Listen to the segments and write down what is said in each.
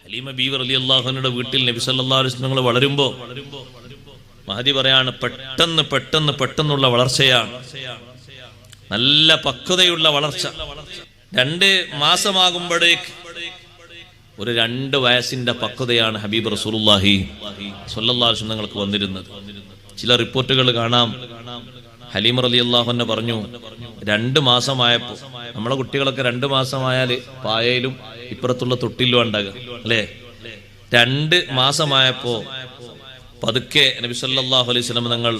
ഹലീമ ബീവി റളിയല്ലാഹു അൻഹയുടെ വീട്ടിൽ നബി സല്ലല്ലാഹു അലൈഹി വസല്ലം വളരുമ്പോൾ മഹദി പറയാണ്, പെട്ടെന്നുള്ള വളർച്ചയാണ്, നല്ല പക്വതയുള്ള വളർച്ച. 2 മാസമാകുമ്പോഴേക്ക് ഒരു 2 വയസ്സിന്റെ പക്വതയാണ് ഹബീബ് റസൂലുള്ളാഹി സ്വല്ലല്ലാഹു അലൈഹി വസല്ലം വന്നിരുന്നത്. ചില റിപ്പോർട്ടുകൾ കാണാം, ഹലീമ റളിയല്ലാഹു അൻഹ പറഞ്ഞു, 2 മാസമായപ്പോ, നമ്മളെ കുട്ടികളൊക്കെ 2 മാസമായാൽ പായയിലും ഇപ്പുറത്തുള്ള തൊട്ടിലും ഉണ്ടാകുക അല്ലേ. 2 മാസമായപ്പോ പതുക്കെ നബി സല്ലല്ലാഹു അലൈഹി വസല്ലം തങ്ങൾ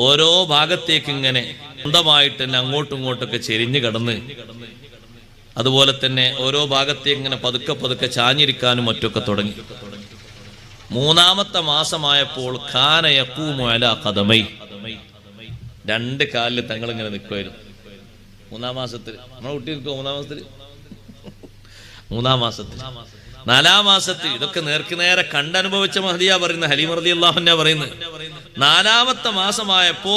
ഓരോ ഭാഗത്തേക്ക് ഇങ്ങനെ സ്വന്തമായിട്ട് തന്നെ അങ്ങോട്ടും ഇങ്ങോട്ടൊക്കെ ചെരിഞ്ഞു കിടന്ന്, അതുപോലെ തന്നെ ഓരോ ഭാഗത്തേക്ക് ഇങ്ങനെ പതുക്കെ ചാഞ്ഞിരിക്കാനും മറ്റൊക്കെ തുടങ്ങി. 3-ാമത്തെ മാസമായപ്പോൾ ഖാന യഖൂമു അലാ ഖദമൈ, 2 കാലിൽ തങ്ങൾ ഇങ്ങനെ നിൽക്കുമായിരുന്നു. 3-ാം മാസത്തിൽ നമ്മളെ കുട്ടി നിൽക്കുമോ? 3-ാം മാസത്തിൽ 3-ാം മാസത്തിൽ 4-ാം മാസത്തിൽ ഇതൊക്കെ നേരെ കണ്ടനുഭവിച്ച മഹദിയാ പറയുന്ന, ഹലീമ റളിയല്ലാഹു അൻഹ പറയുന്നത്, 4-ാമത്തെ മാസമായപ്പോ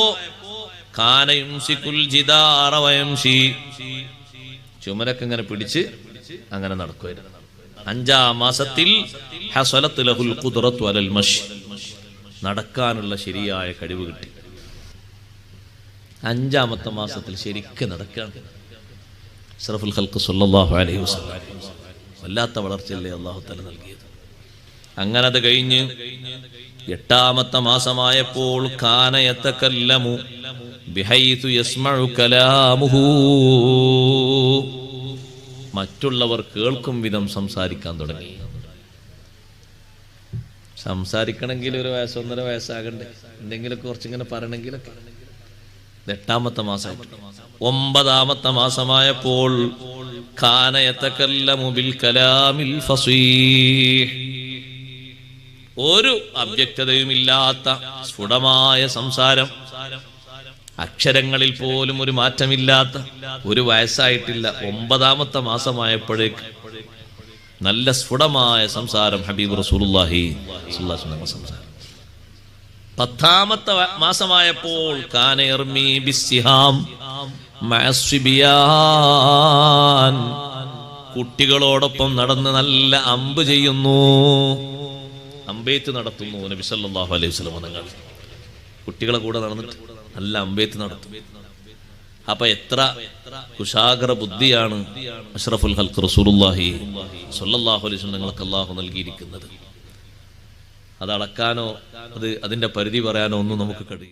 ഖാന യുംസികുൽ ജിദാറ വയംശി, ചുമരൊക്കെ ഇങ്ങനെ പിടിച്ച് അങ്ങനെ നടക്കുമായിരുന്നു. 5-ാം മാസത്തിൽ ഹസലത്ത് ലഹുൽ ഖുദ്റത്തു അലൽ മശ്, നടക്കാനുള്ള ശരിയായ കഴിവ് കിട്ടി. 5-ാമത്തെ മാസത്തിൽ ശരിക്കും നടക്കാൻ അഷ്റഫുൽ ഖൽഖ് സ്വല്ലല്ലാഹു അലൈഹി വസല്ലം വല്ലാത്ത വളർച്ചയല്ലേ അല്ലാഹു തആല നൽകിയത്. അങ്ങനെ അത് കഴിഞ്ഞ് 8-ാമത്തെ മാസമായപ്പോൾ ഖാന യതകല്ലമു ബിഹൈതു യസ്മഉ കലാമുഹു, മറ്റുള്ളവർ കേൾക്കും വിധം സംസാരിക്കാൻ തുടങ്ങി. സംസാരിക്കണമെങ്കിൽ 1 വയസ്സ് 1.5 വയസ്സാകണ്ടേ, എന്തെങ്കിലുമൊക്കെ കുറച്ചിങ്ങനെ പറയണമെങ്കിലൊക്കെ. 8-ാമത്തെ മാസമായിട്ട് 9-ാമത്തെ മാസമായപ്പോൾ ഖാന യതകല്ലമു ബിൽ കലാമിൽ ഫസീഹ്, ഒരു അവ്യക്തതയുമില്ലാത്ത സ്ഫുടമായ സംസാരം, അക്ഷരങ്ങളിൽ പോലും ഒരു മാറ്റമില്ലാത്ത, 1 വയസ്സായിട്ടില്ല, 9-ാമത്തെ മാസമായപ്പോഴേക്ക് നല്ല സ്ഫുടമായ സംസാരം ഹബീബ് റസൂലുള്ളാഹി സ്വല്ലല്ലാഹു അലൈഹി വസല്ലം സംസാരം. 10-ാമത്തെ മാസമായപ്പോൾ കാന യർമി ബിസ്സിഹാം മഅസ്ബിയാൻ, കുട്ടികളോടൊപ്പം നടന്ന് നല്ല അമ്പ് ചെയ്യുന്നു, അമ്പേത്ത് നടത്തുന്നു നബി സല്ലല്ലാഹു അലൈഹി വസല്ലം തങ്ങൾ. കുട്ടികളെ കൂടെ നടന്നിട്ട് നല്ല അമ്പേത്ത് നടത്തും. അപ്പൊ എത്ര കുശാഗ്ര ബുദ്ധിയാണ് അഷ്റഫുൽ ഖൽഖ് റസൂലുള്ളാഹി സ്വല്ലല്ലാഹു അലൈഹി വസല്ലം തങ്ങൾക്ക് അല്ലാഹു നൽകിയിരിക്കുന്നത്. അത് അളക്കാനോ അതിന്റെ പരിധി പറയാനോ ഒന്നും നമുക്ക് കഴിയും.